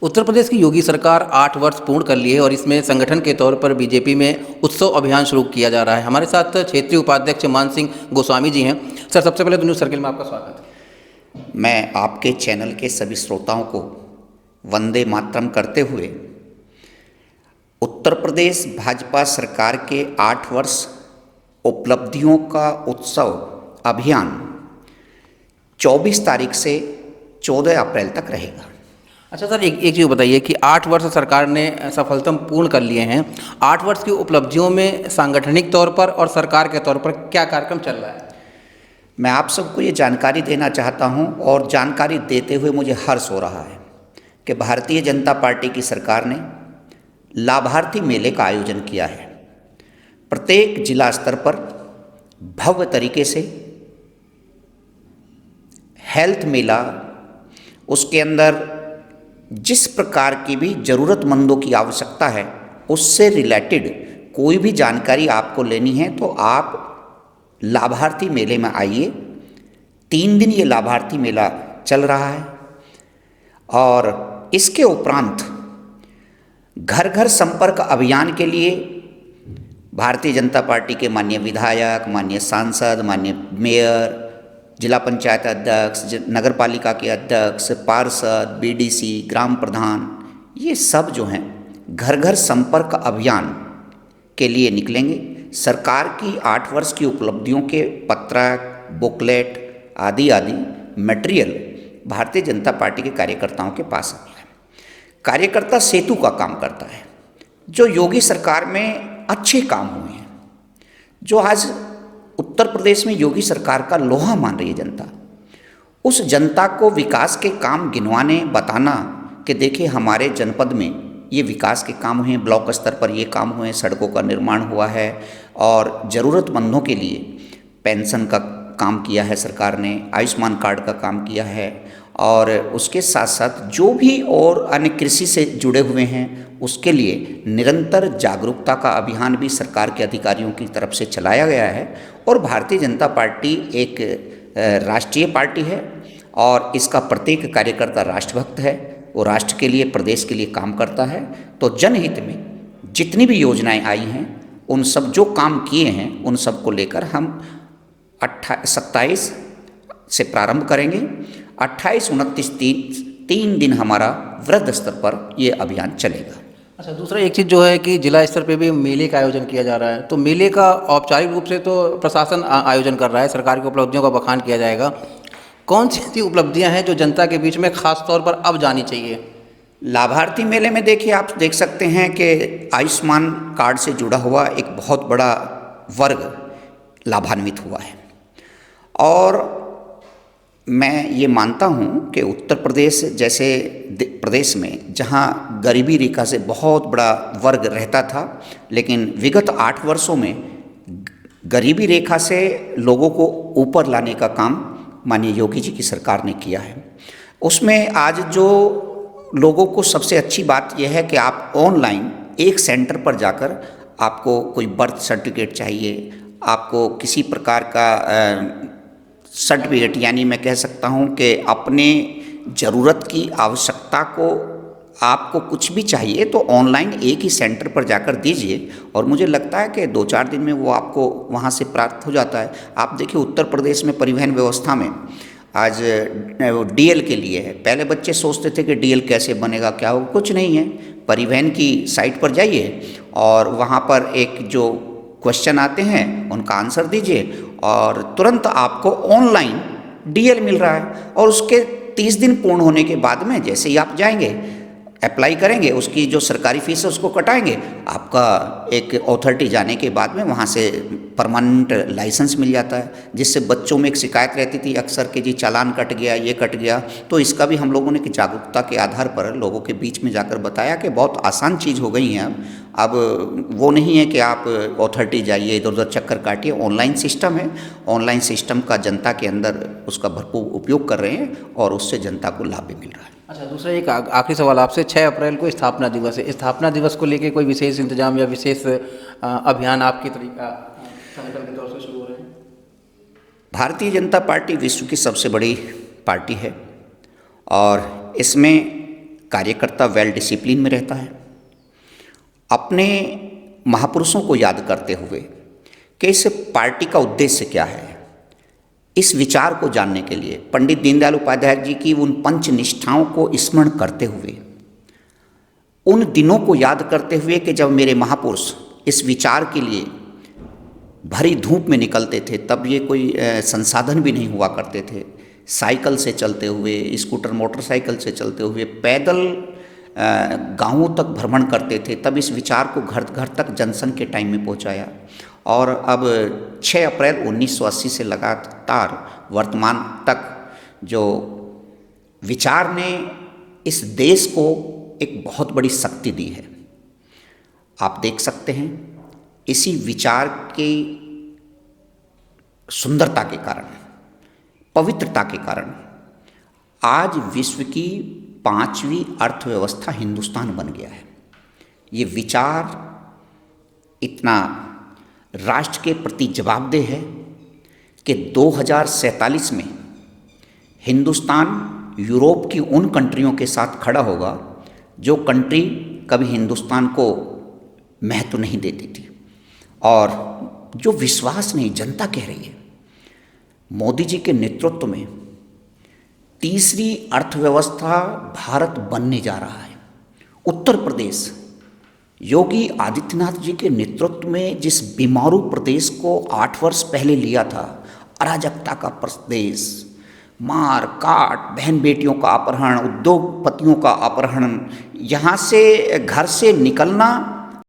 उत्तर प्रदेश की योगी सरकार 8 वर्ष पूर्ण कर लिए है और इसमें संगठन के तौर पर बीजेपी में उत्सव अभियान शुरू किया जा रहा है। हमारे साथ क्षेत्रीय उपाध्यक्ष मान सिंह गोस्वामी जी हैं। सर, सबसे पहले तो न्यूज़ सर्किल में आपका स्वागत है। मैं आपके चैनल के सभी श्रोताओं को वंदे मातरम करते हुए उत्तर प्रदेश भाजपा सरकार के 8 वर्ष उपलब्धियों का उत्सव अभियान 24 तारीख से 14 अप्रैल तक रहेगा। अच्छा सर, एक चीज़ बताइए कि 8 वर्ष सरकार ने सफलता पूर्ण कर लिए हैं। 8 वर्ष की उपलब्धियों में सांगठनिक तौर पर और सरकार के तौर पर क्या कार्यक्रम चल रहा है? मैं आप सबको ये जानकारी देना चाहता हूँ और जानकारी देते हुए मुझे हर्ष हो रहा है कि भारतीय जनता पार्टी की सरकार ने लाभार्थी मेले का आयोजन किया है। प्रत्येक जिला स्तर पर भव्य तरीके से हेल्थ मेला, उसके अंदर जिस प्रकार की भी ज़रूरतमंदों की आवश्यकता है उससे रिलेटेड कोई भी जानकारी आपको लेनी है तो आप लाभार्थी मेले में आइए। 3 दिन ये लाभार्थी मेला चल रहा है और इसके उपरांत घर घर संपर्क अभियान के लिए भारतीय जनता पार्टी के माननीय विधायक, माननीय सांसद, माननीय मेयर, जिला पंचायत अध्यक्ष, नगर पालिका के अध्यक्ष, पार्षद, बीडीसी, ग्राम प्रधान, ये सब जो हैं घर घर संपर्क अभियान के लिए निकलेंगे। सरकार की 8 वर्ष की उपलब्धियों के पत्रक, बुकलेट आदि मटेरियल भारतीय जनता पार्टी के कार्यकर्ताओं के पास है। कार्यकर्ता सेतु का काम करता है। जो योगी सरकार में अच्छे काम हुए हैं, जो आज उत्तर प्रदेश में योगी सरकार का लोहा मान रही है जनता, उस जनता को विकास के काम गिनवाने, बताना कि देखिए हमारे जनपद में ये विकास के काम हुए, ब्लॉक स्तर पर ये काम हुए, सड़कों का निर्माण हुआ है और ज़रूरतमंदों के लिए पेंशन का काम किया है सरकार ने, आयुष्मान कार्ड का काम किया है और उसके साथ साथ जो भी और अन्य कृषि से जुड़े हुए हैं उसके लिए निरंतर जागरूकता का अभियान भी सरकार के अधिकारियों की तरफ से चलाया गया है। और भारतीय जनता पार्टी एक राष्ट्रीय पार्टी है और इसका प्रत्येक कार्यकर्ता राष्ट्रभक्त है। वो राष्ट्र के लिए, प्रदेश के लिए काम करता है। तो जनहित में जितनी भी योजनाएं आई हैं, उन सब जो काम किए हैं उन सब को लेकर हम 27 से प्रारंभ करेंगे। 28, 29, 3 दिन हमारा वृहद स्तर पर ये अभियान चलेगा। अच्छा, दूसरा एक चीज़ जो है कि जिला स्तर पे भी मेले का आयोजन किया जा रहा है, तो मेले का औपचारिक रूप से तो प्रशासन आयोजन कर रहा है, सरकार की उपलब्धियों का बखान किया जाएगा। कौन सी ऐसी उपलब्धियां हैं जो जनता के बीच में खास तौर पर अब जानी चाहिए? लाभार्थी मेले में देखिए, आप देख सकते हैं कि आयुष्मान कार्ड से जुड़ा हुआ एक बहुत बड़ा वर्ग लाभान्वित हुआ है और मैं ये मानता हूँ कि उत्तर प्रदेश जैसे प्रदेश में जहाँ गरीबी रेखा से बहुत बड़ा वर्ग रहता था, लेकिन विगत 8 वर्षों में गरीबी रेखा से लोगों को ऊपर लाने का काम माननीय योगी जी की सरकार ने किया है। उसमें आज जो लोगों को सबसे अच्छी बात यह है कि आप ऑनलाइन एक सेंटर पर जाकर, आपको कोई बर्थ सर्टिफिकेट चाहिए, आपको किसी प्रकार का सर्टिफिकेट, यानी मैं कह सकता हूँ कि अपने ज़रूरत की आवश्यकता को आपको कुछ भी चाहिए तो ऑनलाइन एक ही सेंटर पर जाकर दीजिए और मुझे लगता है कि 2-4 दिन में वो आपको वहाँ से प्राप्त हो जाता है। आप देखिए उत्तर प्रदेश में परिवहन व्यवस्था में आज डीएल के लिए है। पहले बच्चे सोचते थे कि डीएल कैसे बनेगा, क्या होगा, कुछ नहीं है। परिवहन की साइट पर जाइए और वहाँ पर एक जो क्वेश्चन आते हैं उनका आंसर दीजिए और तुरंत आपको ऑनलाइन डीएल मिल रहा है। और उसके 30 दिन पूर्ण होने के बाद में जैसे ही आप जाएंगे, अप्लाई करेंगे, उसकी जो सरकारी फीस है उसको कटाएंगे, आपका एक अथॉरिटी जाने के बाद में वहाँ से परमानेंट लाइसेंस मिल जाता है। जिससे बच्चों में एक शिकायत रहती थी अक्सर कि जी चालान कट गया, ये कट गया, तो इसका भी हम लोगों ने जागरूकता के आधार पर लोगों के बीच में जाकर बताया कि बहुत आसान चीज़ हो गई है। अब वो नहीं है कि आप अथॉरिटी जाइए, इधर उधर चक्कर काटिए। ऑनलाइन सिस्टम है, ऑनलाइन सिस्टम का जनता के अंदर उसका भरपूर उपयोग कर रहे हैं और उससे जनता को लाभ भी मिल रहा है। अच्छा, दूसरा एक आखिरी सवाल आपसे, 6 अप्रैल को स्थापना दिवस है। स्थापना दिवस को लेके कोई विशेष इंतजाम या विशेष अभियान आपकी तरीका संगठन के तौर से शुरू हो रहे हैं? भारतीय जनता पार्टी विश्व की सबसे बड़ी पार्टी है और इसमें कार्यकर्ता वेल डिसिप्लिन में रहता है। अपने महापुरुषों को याद करते हुए कि इस पार्टी का उद्देश्य क्या है, इस विचार को जानने के लिए पंडित दीनदयाल उपाध्याय जी की उन पंच निष्ठाओं को स्मरण करते हुए, उन दिनों को याद करते हुए कि जब मेरे महापुरुष इस विचार के लिए भरी धूप में निकलते थे, तब ये कोई संसाधन भी नहीं हुआ करते थे। साइकिल से चलते हुए, स्कूटर मोटरसाइकिल से चलते हुए, पैदल गांवों तक भ्रमण करते थे, तब इस विचार को घर घर तक जनसंघ के टाइम में पहुंचाया। और अब 6 अप्रैल 1980 से लगातार वर्तमान तक जो विचार ने इस देश को एक बहुत बड़ी शक्ति दी है। आप देख सकते हैं इसी विचार की सुंदरता के कारण, पवित्रता के कारण आज विश्व की 5वीं अर्थव्यवस्था हिंदुस्तान बन गया है। ये विचार इतना राष्ट्र के प्रति जवाबदेह है कि 2047 में हिंदुस्तान यूरोप की उन कंट्रियों के साथ खड़ा होगा जो कंट्री कभी हिंदुस्तान को महत्व नहीं देती थी, और जो विश्वास नहीं जनता कह रही है। मोदी जी के नेतृत्व में तीसरी अर्थव्यवस्था भारत बनने जा रहा है। उत्तर प्रदेश योगी आदित्यनाथ जी के नेतृत्व में जिस बीमारू प्रदेश को 8 वर्ष पहले लिया था, अराजकता का प्रदेश, मार काट, बहन बेटियों का अपहरण, उद्योगपतियों का अपहरण, यहाँ से घर से निकलना